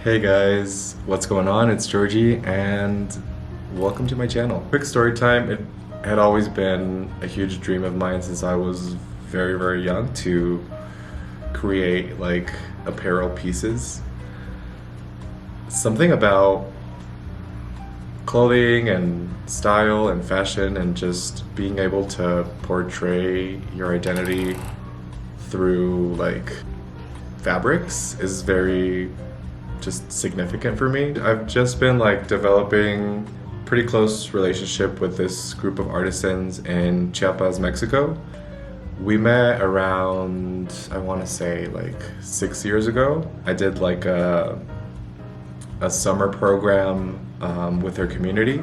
Hey guys, what's going on? It's Georgie and welcome to my channel. Quick story time. It had always been a huge dream of mine since I was very young to create like apparel pieces. Something about clothing and style and fashion and just being able to portray your identity through like fabrics is very just significant for me. I've just been like developing pretty close relationship with this group of artisans in Chiapas, Mexico. We met around, I want to say like 6 years ago. I did like a summer program with their community,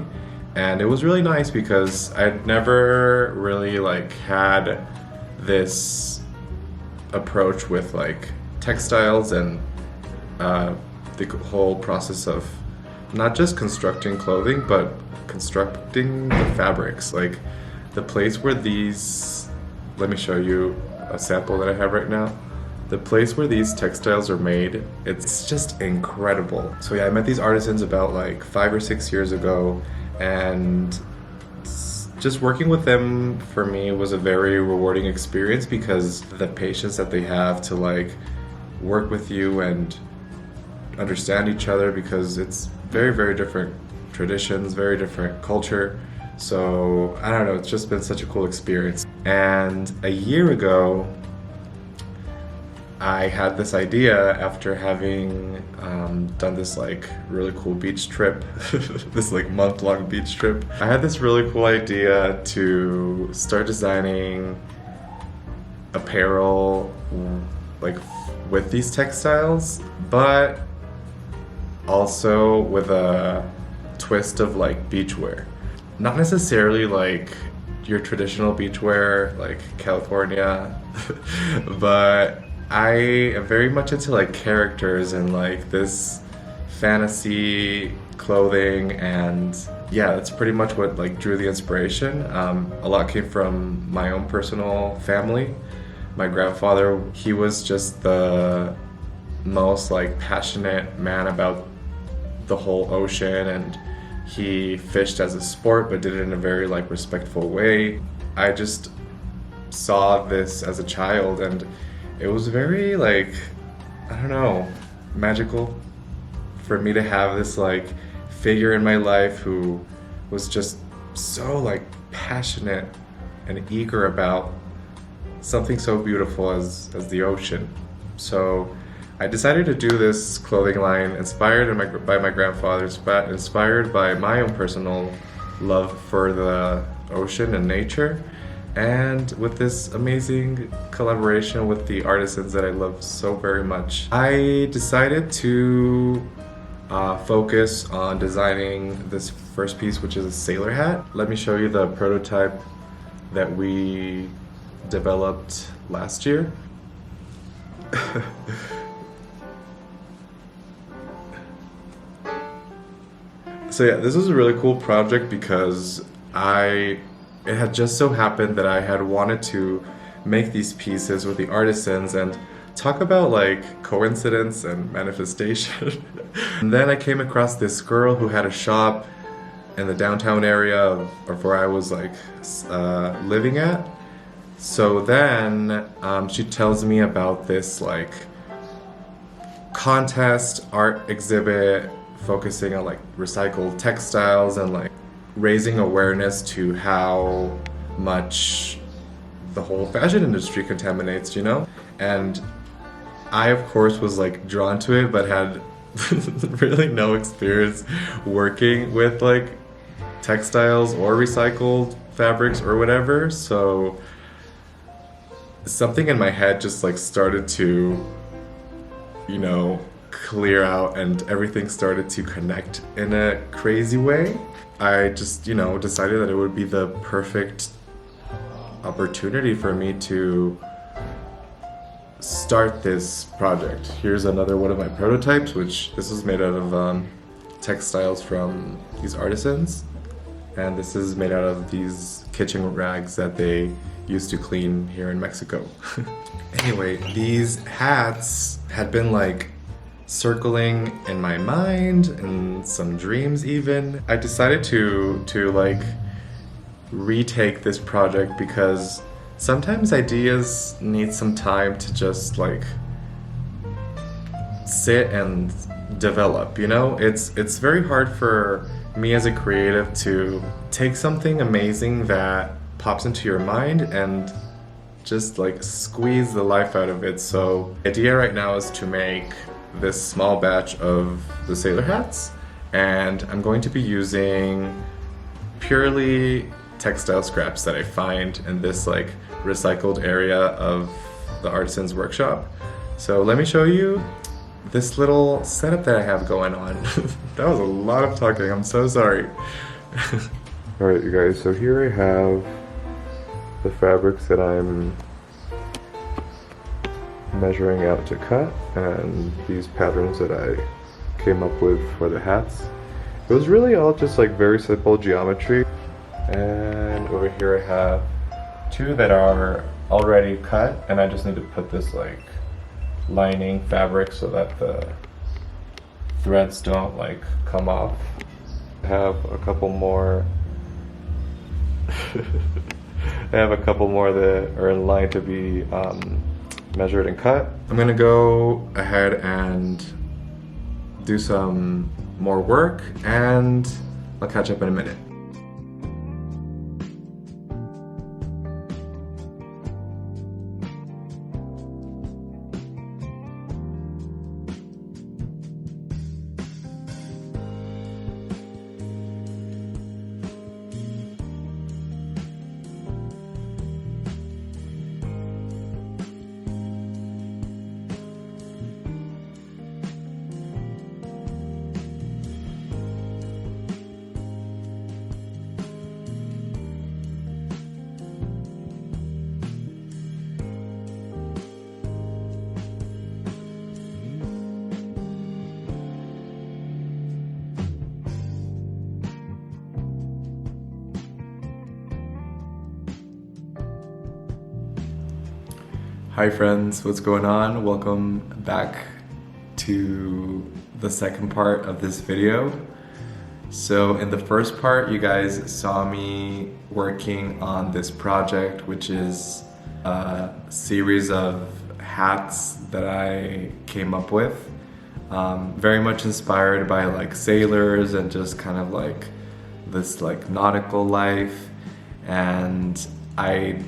and it was really nice because I'd never really like had this approach with like textiles and the whole process of not just constructing clothing but constructing the fabrics. Like the place where these, let me show you a sample that I have right now. The place where these textiles are made, it's just incredible. So yeah, I met these artisans about like 5 or 6 years ago, and just working with them for me was a very rewarding experience because the patience that they have to like work with you and understand each other, because it's very different traditions, very different culture. So I don't know, it's just been such a cool experience. And a year ago I had this idea after having done this like really cool beach trip, this like month-long beach trip. I had this really cool idea to start designing apparel like with these textiles, but also with a twist of like beachwear. Not necessarily like your traditional beachwear like California, but I am very much into like characters and like this fantasy clothing, and yeah, that's pretty much what like drew the inspiration. A lot came from my own personal family. My grandfather, he was just the most like passionate man about the whole ocean, and he fished as a sport but did it in a very like respectful way. I just saw this as a child, and it was very like, I don't know, magical for me to have this like figure in my life who was just so like passionate and eager about something so beautiful as the ocean. So I decided to do this clothing line inspired by my grandfather, inspired by my own personal love for the ocean and nature, and with this amazing collaboration with the artisans that I love so very much. I decided to focus on designing this first piece, which is a sailor hat. Let me show you the prototype that we developed last year. So yeah, this was a really cool project because it had just so happened that I had wanted to make these pieces with the artisans and talk about like coincidence and manifestation. And then I came across this girl who had a shop in the downtown area of where I was like living at. So then she tells me about this like contest art exhibit focusing on like recycled textiles and like raising awareness to how much the whole fashion industry contaminates, you know? And I of course was like drawn to it, but had really no experience working with like textiles or recycled fabrics or whatever. So something in my head just like started to, you know, clear out, and everything started to connect in a crazy way. I just, you know, decided that it would be the perfect opportunity for me to start this project. Here's another one of my prototypes, which this is made out of textiles from these artisans, and this is made out of these kitchen rags that they used to clean here in Mexico. Anyway, these hats had been like circling in my mind and some dreams even. I decided to like retake this project because sometimes ideas need some time to just like sit and develop, you know? It's very hard for me as a creative to take something amazing that pops into your mind and just like squeeze the life out of it. So the idea right now is to make this small batch of the sailor hats, and I'm going to be using purely textile scraps that I find in this like recycled area of the artisan's workshop. So let me show you this little setup that I have going on. That was a lot of talking, I'm so sorry. Alright you guys, so here I have the fabrics that I'm measuring out to cut, and these patterns that I came up with for the hats. It was really all just like very simple geometry. And over here I have two that are already cut, and I just need to put this like lining fabric so that the threads don't like come off. I have a couple more I have a couple more that are in line to be measured and cut. I'm gonna go ahead and do some more work, and I'll catch up in a minute. Hi friends, what's going on? Welcome back to the second part of this video. So in the first part, you guys saw me working on this project, which is a series of hats that I came up with. Very much inspired by like sailors and just kind of like this like nautical life. And I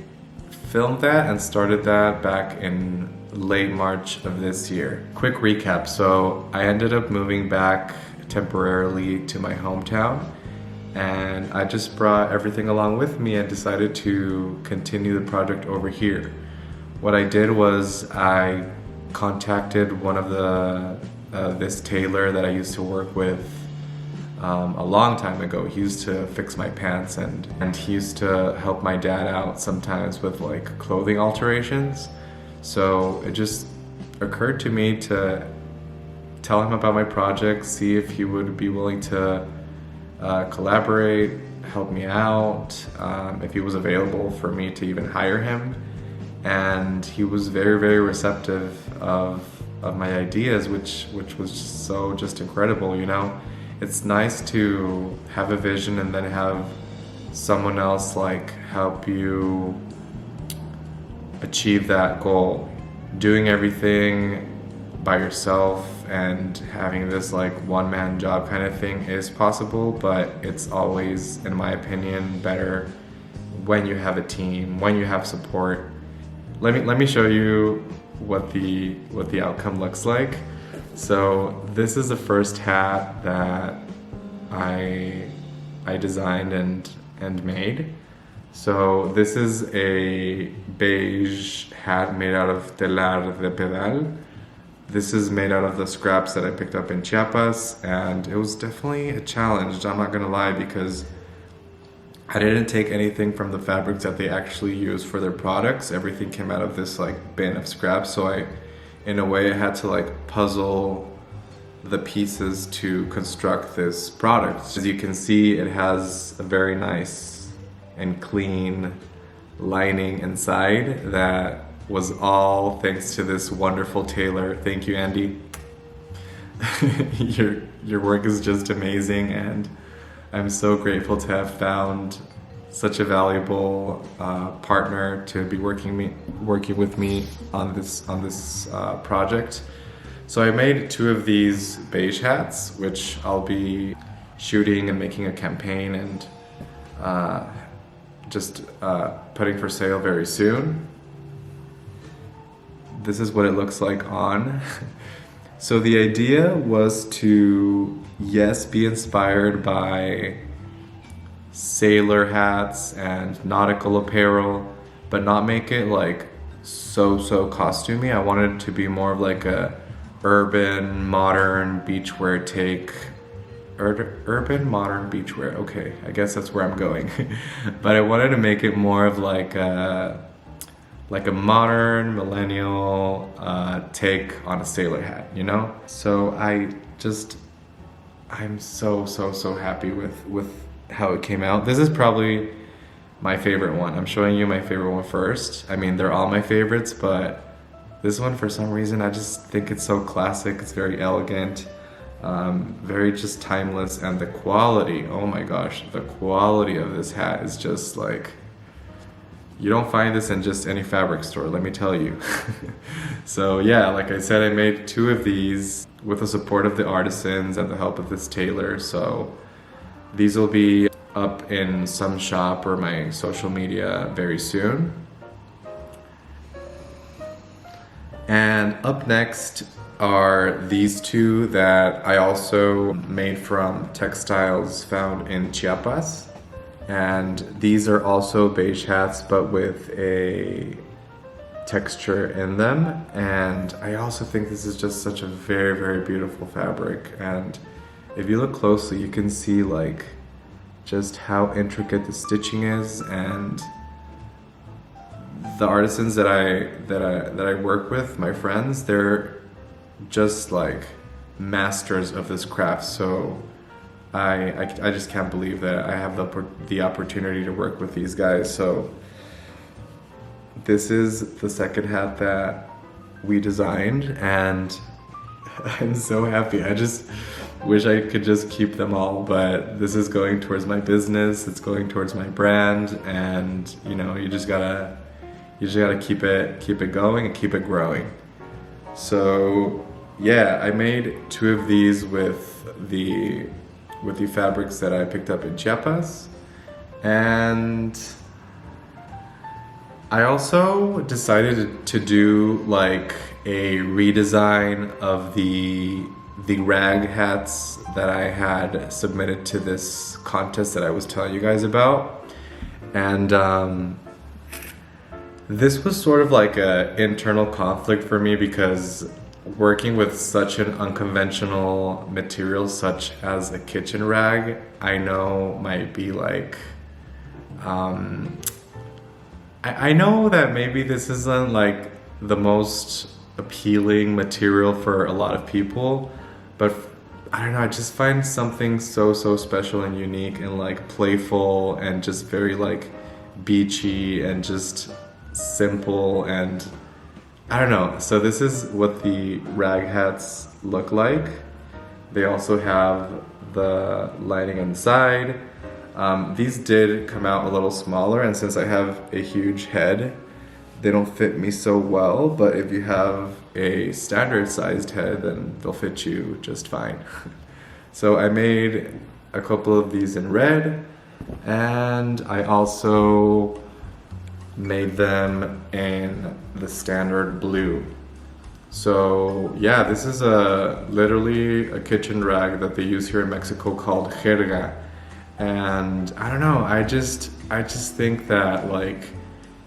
filmed that and started that back in late March of this year. Quick recap, so I ended up moving back temporarily to my hometown, and I just brought everything along with me and decided to continue the project over here. What I did was I contacted one of the this tailor that I used to work with a long time ago. He used to fix my pants, and he used to help my dad out sometimes with like clothing alterations. So it just occurred to me to tell him about my project, see if he would be willing to collaborate, help me out, if he was available for me to even hire him. And he was very, very receptive of my ideas, which was just incredible, you know? It's nice to have a vision and then have someone else like help you achieve that goal. Doing everything by yourself and having this like one-man job kind of thing is possible, but it's always, in my opinion, better when you have a team, when you have support. Let me show you what the outcome looks like. So this is the first hat that I designed and made. So this is a beige hat made out of telar de pedal. This is made out of the scraps that I picked up in Chiapas, and it was definitely a challenge, I'm not gonna lie, because I didn't take anything from the fabrics that they actually use for their products. Everything came out of this like bin of scraps, so in a way I had to like puzzle the pieces to construct this product. As you can see, it has a very nice and clean lining inside that was all thanks to this wonderful tailor. Thank you, Andy. your work is just amazing, and I'm so grateful to have found such a valuable partner to be working with me on this project. So I made 2 of these beige hats, which I'll be shooting and making a campaign and just putting for sale very soon. This is what it looks like on. So the idea was to, yes, be inspired by sailor hats and nautical apparel, but not make it like so costumey. I wanted it to be more of like a urban, modern beachwear take. Urban, modern beachwear. Okay, I guess that's where I'm going. But I wanted to make it more of like a modern millennial take on a sailor hat, you know? So I'm so happy with how it came out. This is probably my favorite one. I'm showing you my favorite one first. I mean, they're all my favorites, but this one, for some reason, I just think it's so classic. It's very elegant, very just timeless, and the quality, oh my gosh, the quality of this hat is just like, you don't find this in just any fabric store, let me tell you. So yeah, like I said, I made 2 of these with the support of the artisans and the help of this tailor. So these will be up in some shop or my social media very soon. And up next are these 2 that I also made from textiles found in Chiapas. And these are also beige hats, but with a texture in them. And I also think this is just such a very beautiful fabric. And if you look closely, you can see like just how intricate the stitching is, and the artisans that I work with, my friends, they're just like masters of this craft. So I just can't believe that I have the opportunity to work with these guys. So this is the second hat that we designed, and I'm so happy. I just wish I could just keep them all, but this is going towards my business, it's going towards my brand, and you know, you just gotta keep it going and keep it growing. So yeah, I made 2 of these with the fabrics that I picked up in Chiapas. And I also decided to do like a redesign of the rag hats that I had submitted to this contest that I was telling you guys about. And this was sort of like an internal conflict for me, because working with such an unconventional material such as a kitchen rag, I know might be like, I know that maybe this isn't like the most appealing material for a lot of people, but I don't know, I just find something so special and unique and like playful and just very like beachy and just simple, and I don't know. So this is what the rag hats look like. They also have the lining on the side. These did come out a little smaller, and since I have a huge head, they don't fit me so well, but if you have a standard sized head, then they'll fit you just fine. So I made a couple of these in red, and I also made them in the standard blue. So yeah, this is literally a kitchen rag that they use here in Mexico called jerga. And I don't know, I just think that like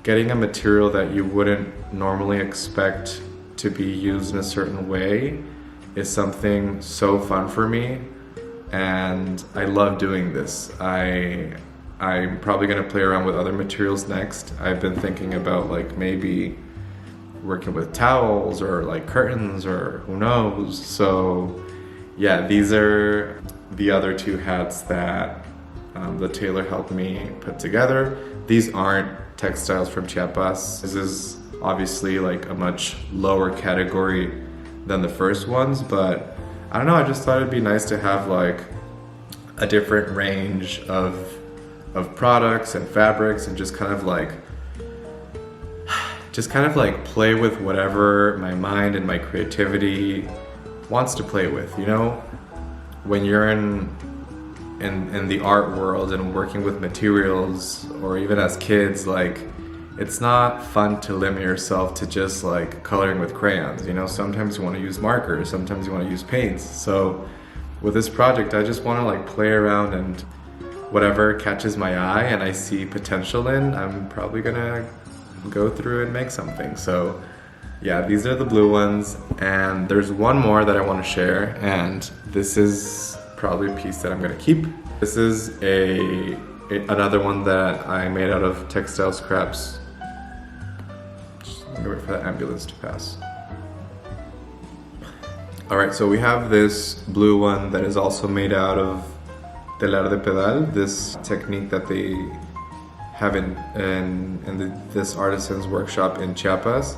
getting a material that you wouldn't normally expect to be used in a certain way is something so fun for me, and I love doing this. I'm probably gonna play around with other materials next. I've been thinking about like maybe working with towels or like curtains or who knows. So yeah, these are the other 2 hats that the tailor helped me put together. These aren't textiles from Chiapas. This is obviously like a much lower category than the first ones, but I don't know, I just thought it'd be nice to have like a different range of products and fabrics, and just kind of like play with whatever my mind and my creativity wants to play with, you know? When you're in the art world and working with materials, or even as kids, like, it's not fun to limit yourself to just like coloring with crayons, you know? Sometimes you want to use markers, sometimes you want to use paints. So with this project, I just want to like play around, and whatever catches my eye and I see potential in, I'm probably gonna go through and make something. So yeah, these are the blue ones, and there's one more that I want to share, and this is probably a piece that I'm gonna keep. This is another one that I made out of textile scraps. I'm gonna wait for the ambulance to pass. All right, so we have this blue one that is also made out of telar de pedal, this technique that they have in this artisan's workshop in Chiapas.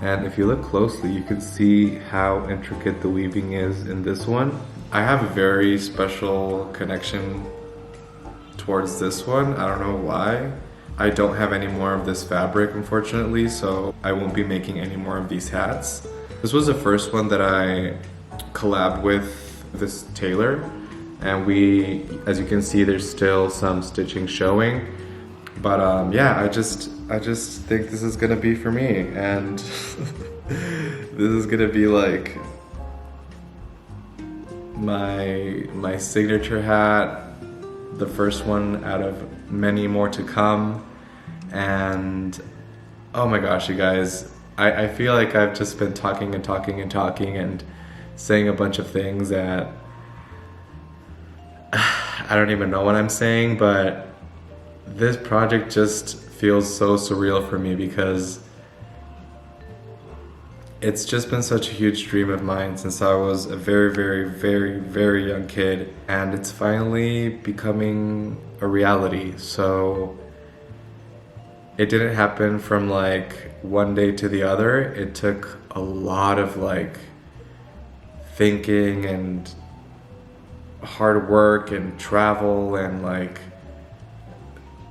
And if you look closely, you can see how intricate the weaving is in this one. I have a very special connection towards this one. I don't know why. I don't have any more of this fabric, unfortunately, so I won't be making any more of these hats. This was the first one that I collabed with this tailor, and as you can see, there's still some stitching showing. But yeah, I just think this is gonna be for me, and this is gonna be like my signature hat, the first one out of many more to come. And oh my gosh, you guys, I feel like I've just been talking and saying a bunch of things that I don't even know what I'm saying, but this project just feels so surreal for me, because it's just been such a huge dream of mine since I was a very, very, very, very young kid, and it's finally becoming a reality. So it didn't happen from like one day to the other. It took a lot of like thinking and hard work and travel, and like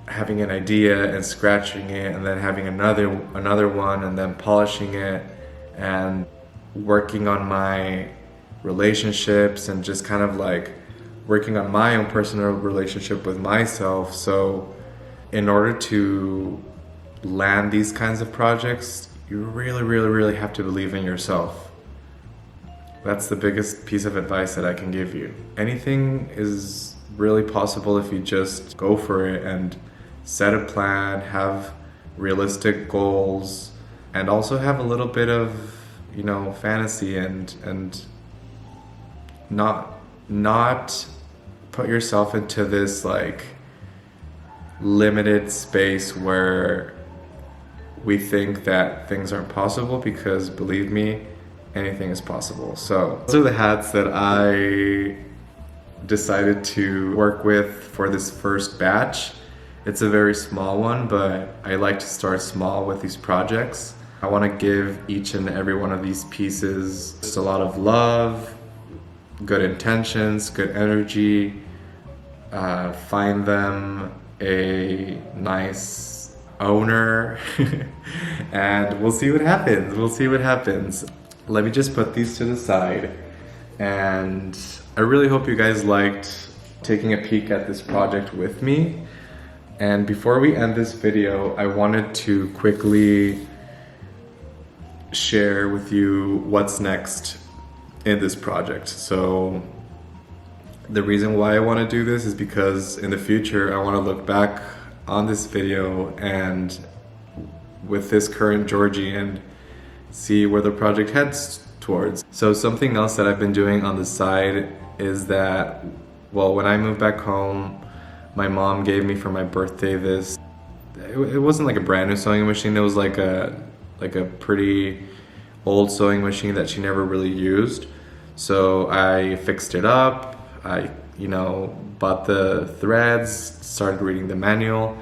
having an idea and scratching it, and then having another one, and then polishing it, and working on my relationships, and just kind of like working on my own personal relationship with myself. So in order to land these kinds of projects, you really, really, really have to believe in yourself. That's the biggest piece of advice that I can give you. Anything is really possible if you just go for it and set a plan, have realistic goals, and also have a little bit of, you know, fantasy, and not put yourself into this like limited space where we think that things aren't possible, because believe me, anything is possible. So those are the hats that I decided to work with for this first batch. It's a very small one, but I like to start small with these projects. I want to give each and every one of these pieces just a lot of love, good intentions, good energy, find them a nice owner, and we'll see what happens. Let me just put these to the side, and I really hope you guys liked taking a peek at this project with me. And before we end this video, I wanted to quickly share with you what's next in this project. So the reason why I want to do this is because in the future I want to look back on this video and with this current Georgie and see where the project heads towards. So something else that I've been doing on the side is that, well, when I moved back home, my mom gave me for my birthday this, it wasn't like a brand new sewing machine, it was like a pretty old sewing machine that she never really used. So I fixed it up, I bought the threads, started reading the manual,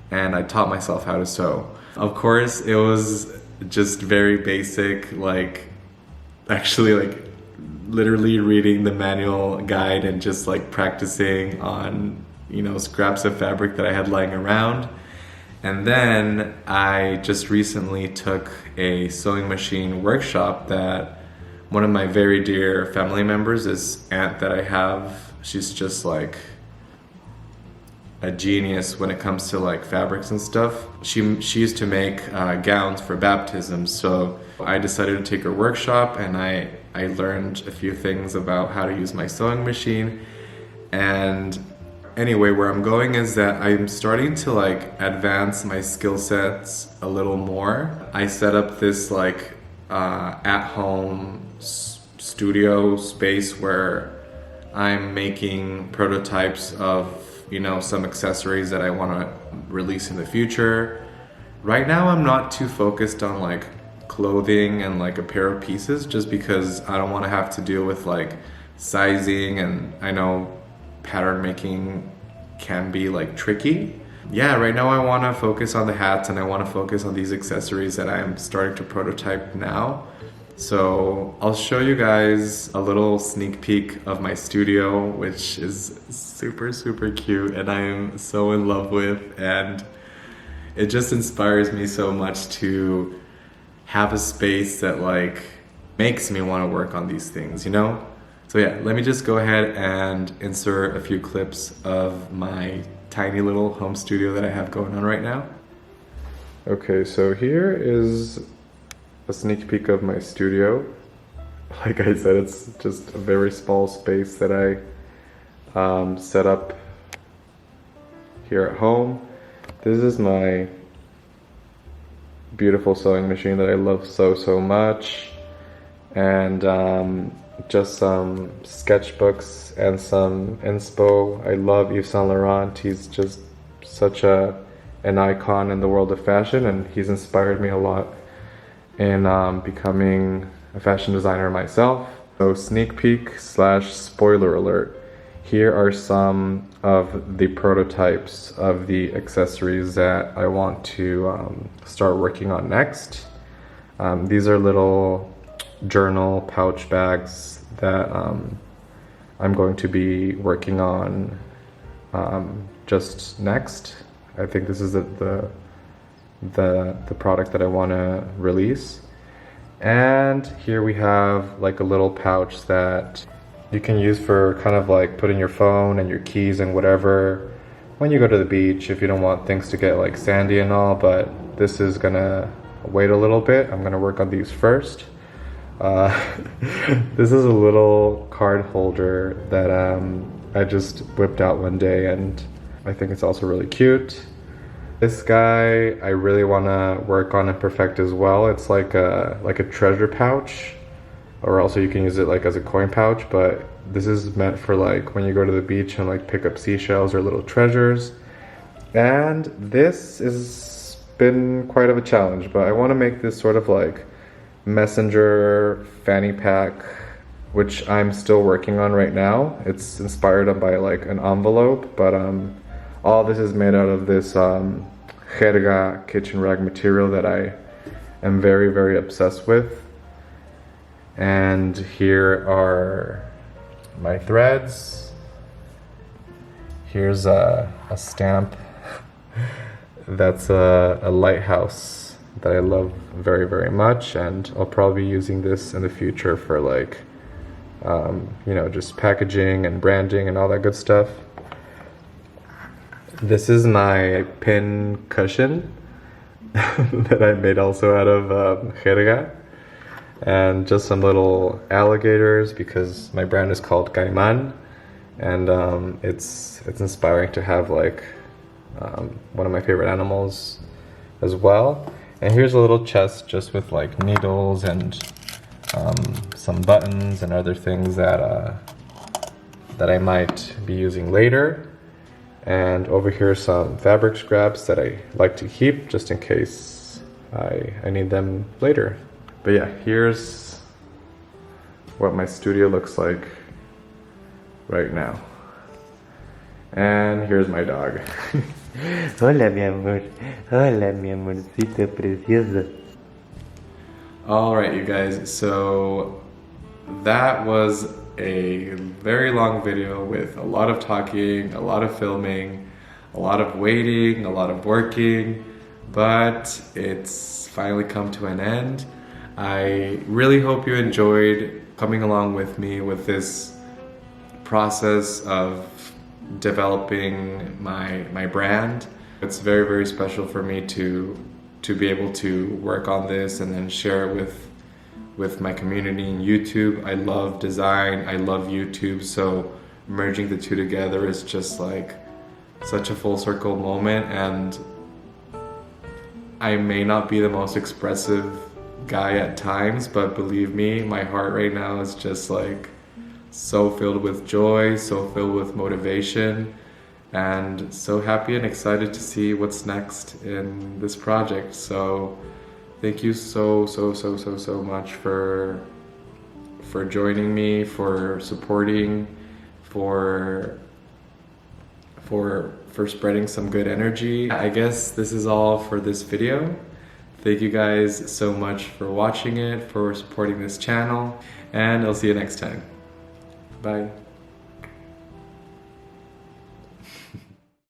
and I taught myself how to sew. Of course, it was just very basic, actually literally reading the manual guide and just like practicing on, you know, scraps of fabric that I had lying around. And then I just recently took a sewing machine workshop that one of my very dear family members, this aunt that I have, she's just like a genius when it comes to like fabrics and stuff. She used to make gowns for baptisms, so I decided to take her workshop, and I learned a few things about how to use my sewing machine. And anyway, where I'm going is that I'm starting to like advance my skill sets a little more. I set up this like at-home studio space where I'm making prototypes of, you know, some accessories that I want to release in the future. Right now I'm not too focused on like clothing and like a pair of pieces, just because I don't want to have to deal with like sizing, and I know pattern making can be like tricky. Yeah, right now I want to focus on the hats, and I want to focus on these accessories that I'm starting to prototype now. So I'll show you guys a little sneak peek of my studio, which is super, super cute and I am so in love with, and it just inspires me so much to have a space that like makes me want to work on these things, you know? So yeah, let me just go ahead and insert a few clips of my tiny little home studio that I have going on right now. Okay, so here is a sneak peek of my studio. Like I said, it's just a very small space that I set up here at home. This is my beautiful sewing machine that I love so much, and just some sketchbooks and some inspo. I love Yves Saint Laurent. He's just such an icon in the world of fashion, and he's inspired me a lot in becoming a fashion designer myself. So sneak peek slash spoiler alert. Here are some of the prototypes of the accessories that I want to start working on next. These are little journal pouch bags that I'm going to be working on just next. I think this is the product that I want to release. And here we have like a little pouch that you can use for kind of like putting your phone and your keys and whatever when you go to the beach, if you don't want things to get like sandy and all. But this is gonna wait a little bit. I'm gonna work on these first. This is a little card holder that I just whipped out one day, and I think it's also really cute. This guy I really want to work on and perfect as well. It's like a treasure pouch, or also you can use it like as a coin pouch, but this is meant for like when you go to the beach and like pick up seashells or little treasures. And this has been quite of a challenge, but I want to make this sort of like messenger fanny pack, which I'm still working on right now. It's inspired by like an envelope, but all this is made out of this jerga kitchen rag material that I am very obsessed with. And here are my threads. Here's a stamp that's a lighthouse that I love very much, and I'll probably be using this in the future for like you know, just packaging and branding and all that good stuff. This is my pin cushion that I made also out of jerga, and just some little alligators because my brand is called Caimán, and it's inspiring to have like one of my favorite animals as well. And here's a little chest just with like needles and some buttons and other things that I might be using later. And over here some fabric scraps that I like to keep just in case I need them later. But yeah, here's what my studio looks like right now. And here's my dog. Hola mi amor, hola mi amorcito precioso. Alright you guys, so that was a very long video with a lot of talking, a lot of filming, a lot of waiting, a lot of working, but it's finally come to an end. I really hope you enjoyed coming along with me with this process of developing my brand. It's very, very special for me to be able to work on this and then share it with my community in YouTube. I love design, I love YouTube, so merging the two together is just like such a full circle moment. And I may not be the most expressive guy at times, but believe me, my heart right now is just like so filled with joy, so filled with motivation, and so happy and excited to see what's next in this project. So thank you so much for joining me, for supporting, for spreading some good energy. I guess this is all for this video. Thank you guys so much for watching it, for supporting this channel, and I'll see you next time. Bye.